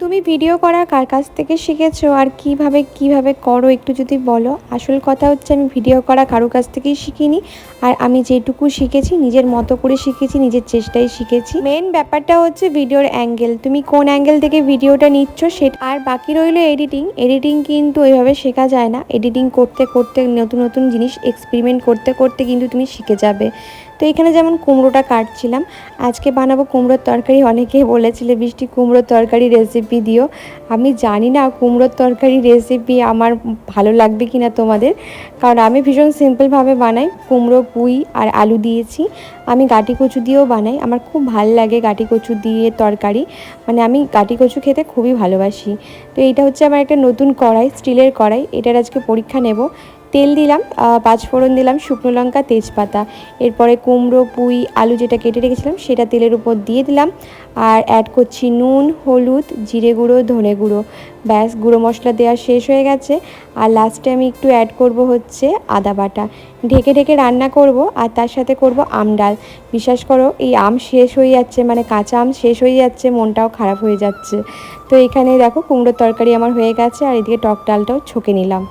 তুমি ভিডিও করা কার কাছ থেকে শিখেছো আর কিভাবে করো একটু যদি বলো। আসল কথা হচ্ছে আমি ভিডিও করা কারো কাছ থেকেই শিখিনি, আর আমি যেটুকু শিখেছি নিজের মতো করে শিখেছি, নিজের চেষ্টায় শিখেছি। মেন ব্যাপারটা হচ্ছে ভিডিওর অ্যাঙ্গেল, তুমি কোন অ্যাঙ্গেল থেকে ভিডিওটা নিচ্ছ সেটা। আর বাকি রইলো এডিটিং কিন্তু ওইভাবে শেখা যায় না। এডিটিং করতে করতে নতুন নতুন জিনিস এক্সপেরিমেন্ট করতে করতে কিন্তু তুমি শিখে যাবে। তো এখানে যেমন কুমড়োটা কাটছিলাম, আজকে বানাবো কুমড়োর তরকারি। অনেকেই বলেছিলে বৃষ্টি কুমড়োর তরকারি রেসিপি দিও। আমি জানি না কুমড়োর তরকারি রেসিপি আমার ভালো লাগবে কি না তোমাদের, কারণ আমি ভীষণ সিম্পলভাবে বানাই। কুমড়ো, পুঁই আর আলু দিয়েছি। আমি গাঁটি কচু দিয়েও বানাই, আমার খুব ভালো লাগে গাঁটি কচু দিয়ে তরকারি, মানে আমি গাঁটি কচু খেতে খুবই ভালোবাসি। তো এইটা হচ্ছে আমার একটা নতুন কড়াই, স্টিলের কড়াই, এটার আজকে পরীক্ষা নেব। তেল দিলাম, 5 ফোড়ন দিলাম, শুকনো লঙ্কা, তেজপাতা। এরপরে কুমড়ো, পুঁই, আলু যেটা কেটে রেখেছিলাম সেটা তেলের উপর দিয়ে দিলাম। আর অ্যাড করছি নুন, হলুদ, জিরে গুঁড়ো, ধনে গুঁড়ো। ব্যাস, গুঁড়ো মশলা দেওয়া শেষ হয়ে গেছে। আর লাস্টে আমি একটু অ্যাড করব হচ্ছে আদা বাটা। ঢেকে ঢেকে রান্না করব, আর তার সাথে করব আম ডাল। বিশ্বাস করো এই আম শেষ হয়ে যাচ্ছে, মানে কাঁচা আম শেষ হয়ে যাচ্ছে, মনটাও খারাপ হয়ে যাচ্ছে। তো এখানে দেখো কুমড়োর তরকারি আমার হয়ে গেছে, আর এদিকে টক ডালটাও ছকে নিলাম।